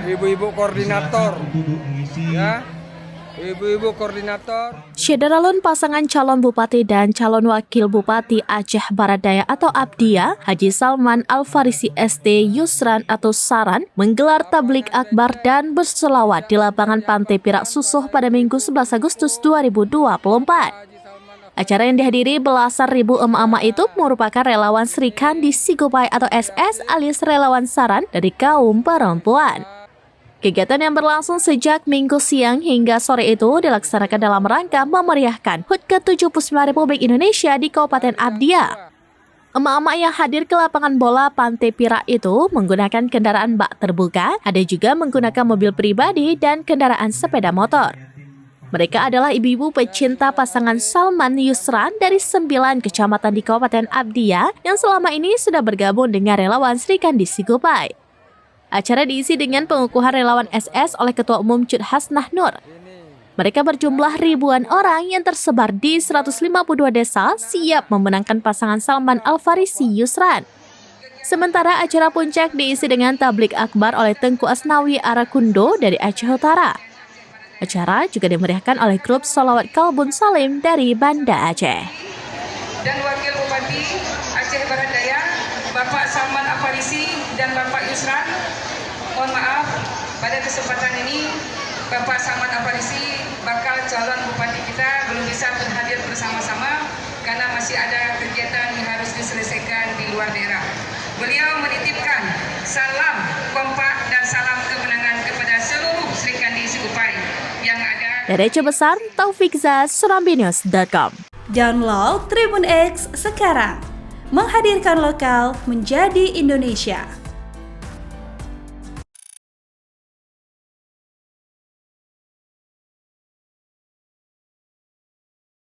ibu-ibu koordinator, ya, ibu-ibu koordinator. Syederalun pasangan calon bupati dan calon wakil bupati Aceh Barat Daya atau Abdiya, Haji Salman Al-Farisi ST Yusran atau Saran, menggelar tablik akbar dan berselawat di lapangan Pantai Pirak Susuh pada Minggu 11 Agustus 2024. Acara yang dihadiri belasan ribu emak-emak itu merupakan relawan Sri Kandi Sigupay atau SS alias relawan Saran dari kaum perempuan. Kegiatan yang berlangsung sejak Minggu siang hingga sore itu dilaksanakan dalam rangka memeriahkan HUT ke-79 Republik Indonesia di Kabupaten Abdiya. Emak-emak yang hadir ke lapangan bola Pantai Pirak itu menggunakan kendaraan bak terbuka, ada juga menggunakan mobil pribadi dan kendaraan sepeda motor. Mereka adalah ibu-ibu pecinta pasangan Salman Yusran dari 9 kecamatan di Kabupaten Abdiya yang selama ini sudah bergabung dengan relawan Sri Kandi Sigupay. Acara diisi dengan pengukuhan relawan SS oleh Ketua Umum Cut Hasnah Nur. Mereka berjumlah ribuan orang yang tersebar di 152 desa siap memenangkan pasangan Salman Al-Farisi Yusran. Sementara acara puncak diisi dengan tablik akbar oleh Tengku Asnawi Arakundo dari Aceh Utara. Acara juga dimeriahkan oleh grup Solawat Kalbun Salim dari Banda Aceh. Dan Wakil Bupati Aceh Barat Daya, Bapak Salman Al-Farisi dan Bapak Yusran. Mohon maaf, pada kesempatan ini Bapak Salman Al-Farisi bakal calon bupati kita belum bisa berhadir bersama-sama karena masih ada kegiatan yang harus diselesaikan di luar daerah. Beliau menitipkan salam kompak dan salam kemenangan kepada seluruh Sri Kandi Sigupay yang ada. Dari Aceh Besar, Taufik Zaz, SurambiNews.com. Download Tribun X sekarang, menghadirkan lokal menjadi Indonesia.